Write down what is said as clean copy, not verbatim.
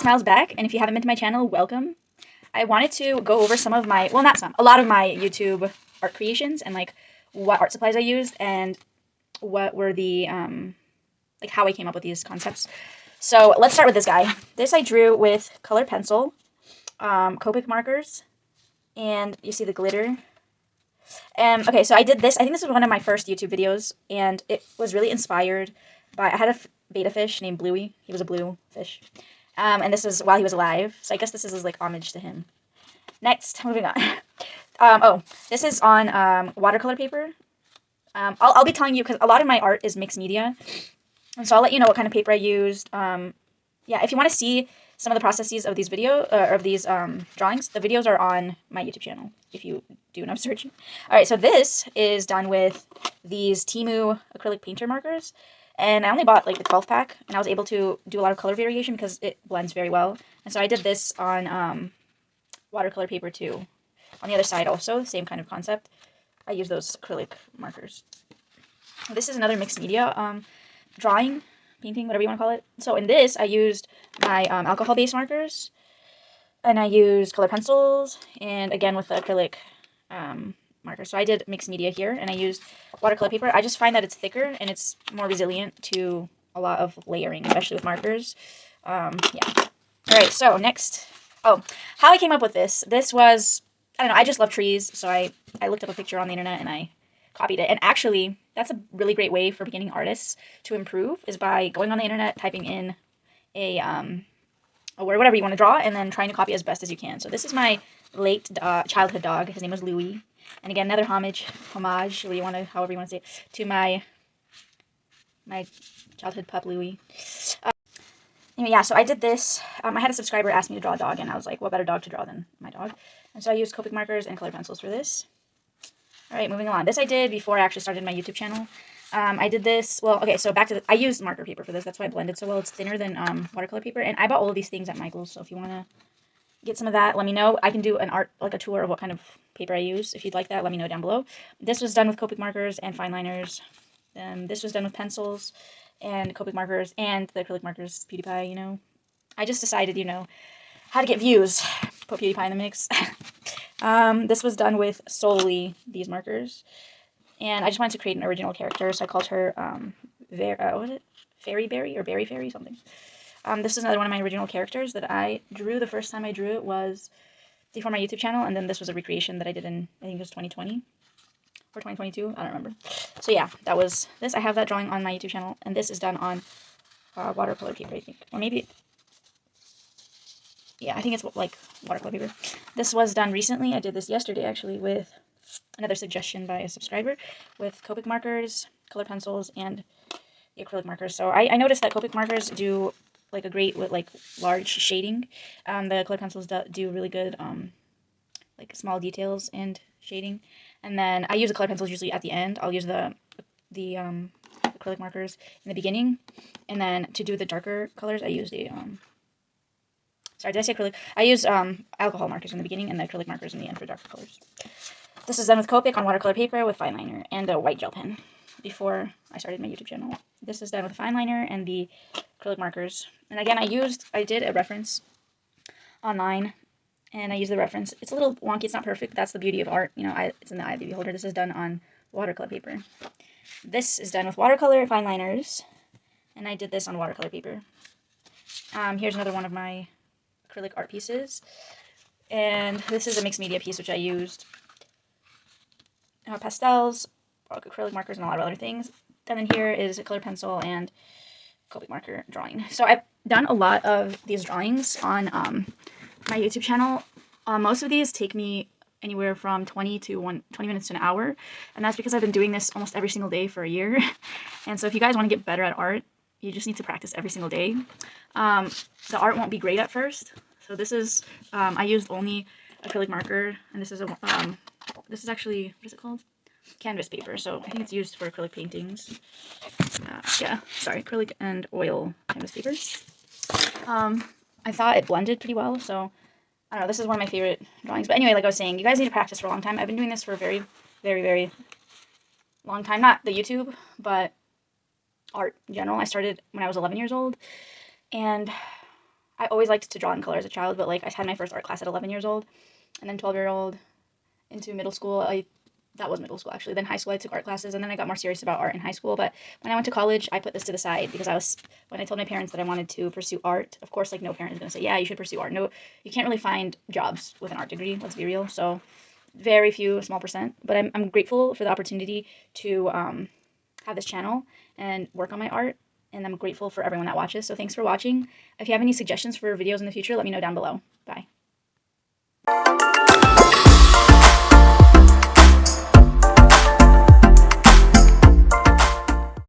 Smiles back, and if you haven't been to my channel, welcome. I wanted to go over some of my, well, not some, a lot of my YouTube art creations and like what art supplies I used and what were the, like how I came up with these concepts. So let's start with this guy. This I drew with colored pencil, Copic markers, and you see the glitter. Okay, so I did this. I think this was one of my first YouTube videos, and it was really inspired by, I had a betta fish named Bluey. He was a blue fish. And this is while he was alive, so I guess this is like homage to him. Next, moving on. Oh, this is on watercolor paper. I'll be telling you, because a lot of my art is mixed media, and so I'll let you know what kind of paper I used. Yeah, if you want to see some of the processes of these drawings, the videos are on my YouTube channel, if you do enough searching. Alright, so this is done with these Temu acrylic painter markers, and I only bought like the 12 pack, and I was able to do a lot of color variation because it blends very well. And so I did this on watercolor paper too. On the other side also, same kind of concept. I use those acrylic markers. This is another mixed media drawing, painting, whatever you want to call it. So in this, I used my alcohol-based markers, and I used colored pencils, and again with the acrylic marker. So I did mixed media here, and I used watercolor paper. I just find that it's thicker and it's more resilient to a lot of layering, especially with markers. Yeah. Alright, so next. Oh, how I came up with this. This was, I don't know, I just love trees, so I looked up a picture on the internet and I copied it. And actually, that's a really great way for beginning artists to improve, is by going on the internet, typing in a word, whatever you want to draw, and then trying to copy as best as you can. So this is my late childhood dog. His name was Louis. And again, another homage, however you want to say it, to my childhood pup, Louis. Anyway, yeah, so I did this. I had a subscriber ask me to draw a dog, and I was like, what better dog to draw than my dog? And so I used Copic markers and colored pencils for this. Alright, moving on. This I did before I actually started my YouTube channel. I did this, well, okay, so back to I used marker paper for this. That's why I blended so well. It's thinner than watercolor paper, and I bought all of these things at Michael's, so if you want to get some of that, let me know. I can do an a tour of what kind of paper I use. If you'd like that, let me know down below. This was done with Copic markers and fine liners. This was done with pencils and Copic markers and the acrylic markers, PewDiePie, you know. I just decided, you know, how to get views. Put PewDiePie in the mix. This was done with solely these markers. And I just wanted to create an original character, so I called her, what was it? Fairy Berry or Berry Fairy, something. This is another one of my original characters that I drew. The first time I drew it was before my YouTube channel, and then this was a recreation that I did in, I think it was 2020 or 2022, I don't remember. So yeah, that was this. I have that drawing on my YouTube channel, and this is done on watercolor paper, I think. Or maybe, yeah, I think it's like watercolor paper. This was done recently. I did this yesterday, actually, with another suggestion by a subscriber, with Copic markers, colored pencils, and the acrylic markers. So I noticed that Copic markers do like a great with like large shading. The colored pencils do really good like small details and shading. And then I use the colored pencils usually at the end. I'll use the acrylic markers in the beginning, and then to do the darker colors, I use the sorry, did I say acrylic? I use alcohol markers in the beginning and the acrylic markers in the end for darker colors. This is done with Copic on watercolor paper with fine liner and a white gel pen before I started my YouTube channel. This is done with fine liner and the acrylic markers. And again, I did a reference online, and I used the reference. It's a little wonky, it's not perfect. That's the beauty of art. You know, it's in the eye of the beholder. This is done on watercolor paper. This is done with watercolor fine liners, and I did this on watercolor paper. Here's another one of my acrylic art pieces. And this is a mixed media piece, which I used pastels, acrylic markers, and a lot of other things. And then here is a colored pencil and Copic marker drawing. So I've done a lot of these drawings on my YouTube channel. Most of these take me anywhere from 20 minutes to an hour, and that's because I've been doing this almost every single day for a year. And so if you guys want to get better at art, you just need to practice every single day. The art won't be great at first. So this is, I used only acrylic marker, and this is actually, what is it called? Canvas paper, so I think it's used for acrylic paintings. Yeah, sorry, acrylic and oil canvas paper. I thought it blended pretty well, so I don't know, this is one of my favorite drawings. But anyway, like I was saying, you guys need to practice for a long time. I've been doing this for a very, very, very long time. Not the YouTube, but art in general. I started when I was 11 years old, and I always liked to draw in color as a child, but like I had my first art class at 11 years old, and then 12-year-old into middle school. That was middle school actually. Then high school I took art classes, and then I got more serious about art in high school. But when I went to college, I put this to the side because when I told my parents that I wanted to pursue art, of course, like no parent is gonna say, yeah, you should pursue art. No, you can't really find jobs with an art degree. Let's be real. So very few, small percent. But I'm grateful for the opportunity to have this channel and work on my art. And I'm grateful for everyone that watches. So thanks for watching. If you have any suggestions for videos in the future, let me know down below. Bye.